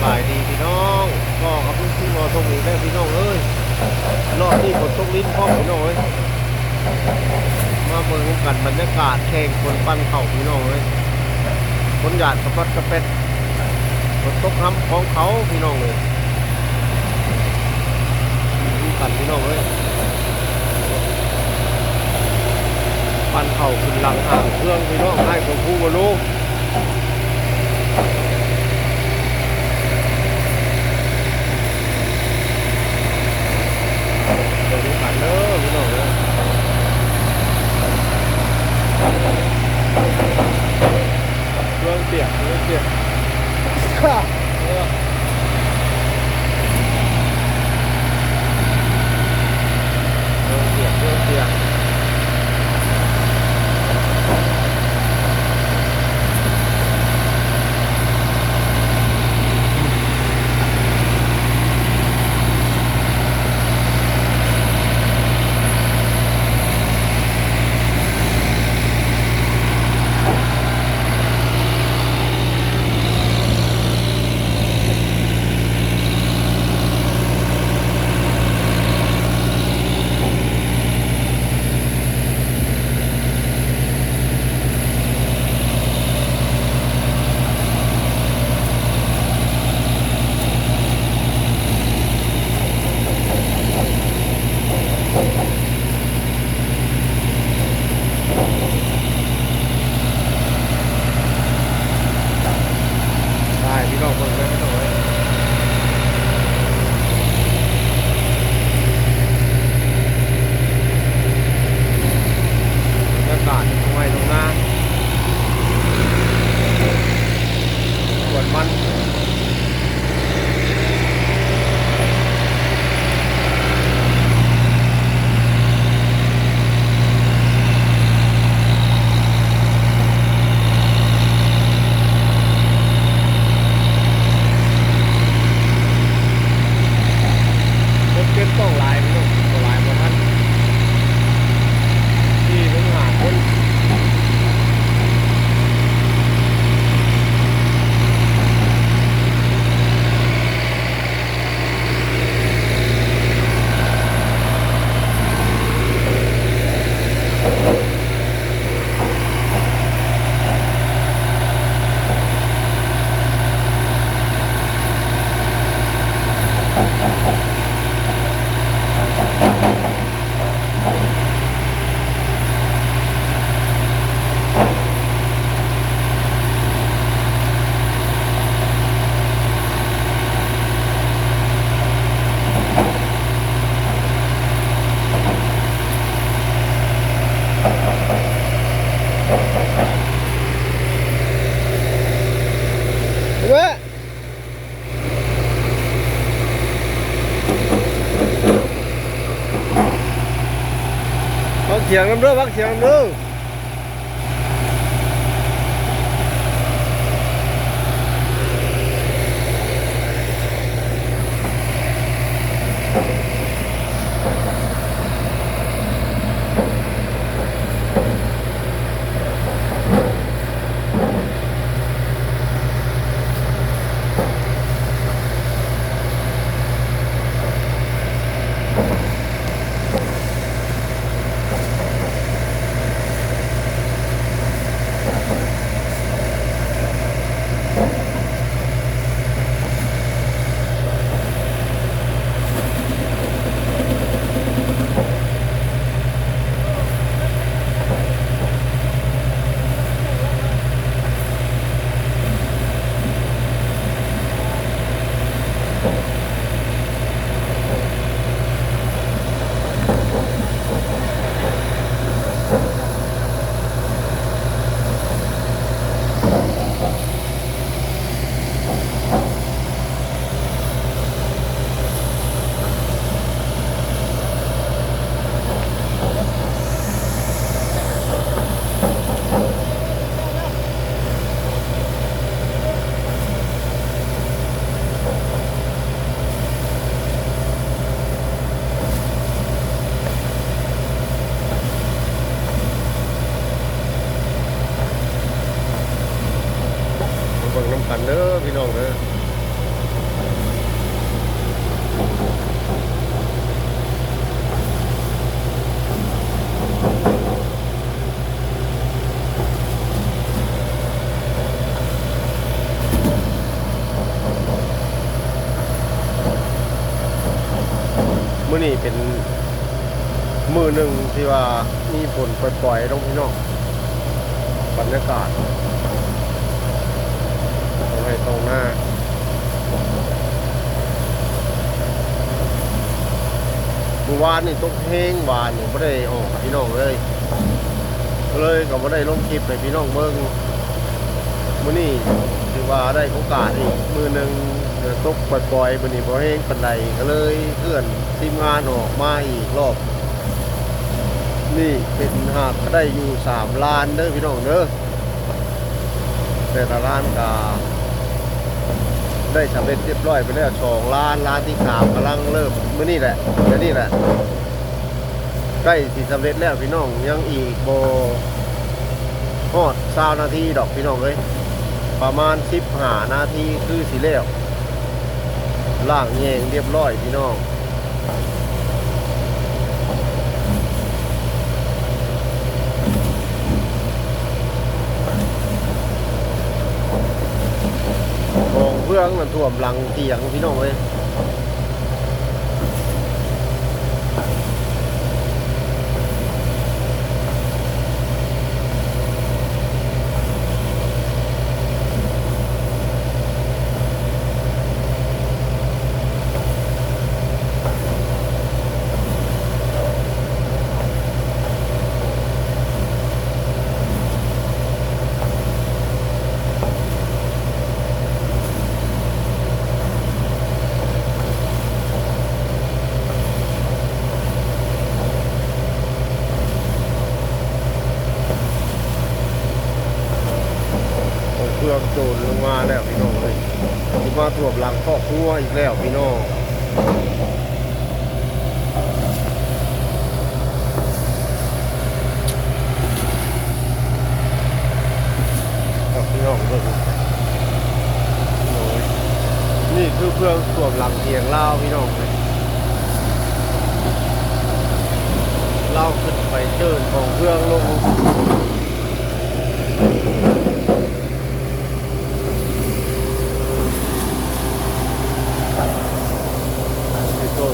บายดีพี่น้องก็ครับลุงที่รอตรงนี้ได้พี่น้องเอ้ยรอบนี้ฝนตกลิ้นพ่อพี่น้องเอ้ยมาเบิ่งกันบรรยากาศแข่งคนปั้นเข่าพี่น้องเอ้ยคนหยาดกระปัดกระเป็ดฝนตกห้ำของเขาพี่น้องเลยดูกันพี่น้องเอ้ยปั้นเข่าขึ้นหลังห่างเครื่องพี่น้องให้ของผู้บรรลุดูกันเด้อพี่น้องเอ้ยเครื่องเปียกค่ะเครื่องเปียกได้พี่น้องคนเลยพี่น้องเอ้ยบรรยากาศตรงไห้ตรงหน้าสวนมันรถเก็บต้องลายพี่น้องต้องลายบนท่านที่เพิ่งหาคนเว้ยพักเสียงน้ำเด้อพักเสียงน้ำเด้อเบิ่งน้ำกันเด้อพี่น้องเด้อ นี้เป็นมื้อหนึ่งที่ว่ามีฝนปล่อยๆลงพี่น้องบรรยากาศตรงให้ตรงหน้าเมื่อวานนี่ตกแห้งหวานนี่ไม่ได้ออกพี่น้องเลยก็ไม่ได้ลงคลิปให้พี่น้องเบิ่งมื้อนี้ถือว่าได้โอกาสอีกมื้อหนึ่งตกปล่อยๆมื้อนี้บ่แห้งปานใดก็เลยเอื้อนทีมงานออกมาอีกรอบนี่เป็นหากก็ได้อยู่3 ล้านเด้อพี่น้องเด้อแต่ละล้านก็ได้สำเร็จเรียบร้อยไปแล้ว2 ล้านล้านที่3กำลังเริ่มมื้อนี้แหละเดี๋ยวนี้แหละใกล้สิสำเร็จแล้วพี่น้องยังอีกบ่ฮอด20 นาทีดอกพี่น้องเอ้ยประมาณ15 นาทีคือสิแล้วล่างแยงเรียบร้อยพี่น้องของเพื่องมันท่วมหลังเตียงพี่น้องเอ้ยเพื่องโจรลงมาแล้วพี่น้องเลยที่มาท่วมหลังครอบครัวอีกแล้วพี่น้องพี่น้องเบิ่งโอ้ยนี่คือเพื่องท่วมหลังเตียงเล่าพี่น้องเลยเล่าขึ้นไปเจิญของเพื่องลง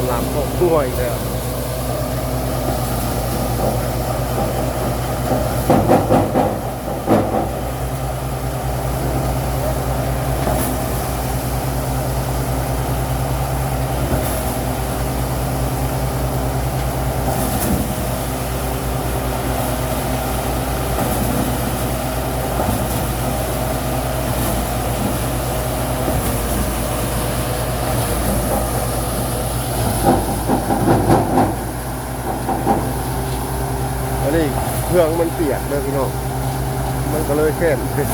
หลังครอบครัวอีกแล้วอันนี้เครื่องมันเปียกเลยพี่น้องมันก็เลยแค่นเครื่อ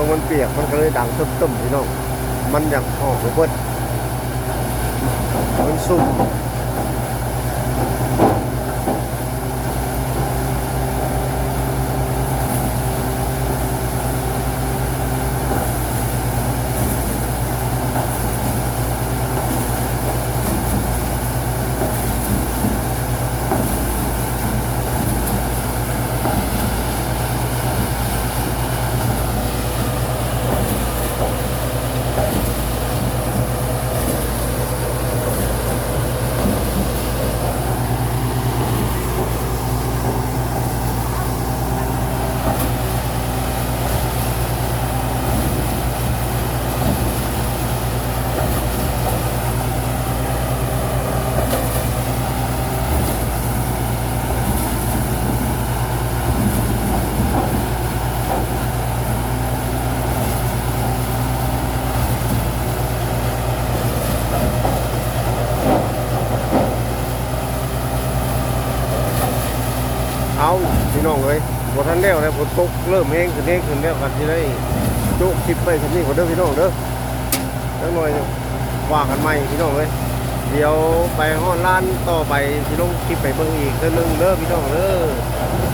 งมันเปียกมันก็เลยดังตึ้มๆพี่น้องมันอยากออกเลยเบิดมันสุ่มเอาพี่น้องเลยบททันแล้วนะฝนตกเริ่มแห้งขึ้นแล้วกันที่ได้โจ๊กคลิปไปทีนี้ก็เด้อพี่น้องเด้อแล้วหน่อยว่ากันใหม่พี่น้องเลยเดี๋ยวไปห้องร้านต่อไปที่ลงคลิปไปเบิ่งอีกเรื่องเด้อพี่น้องเด้อ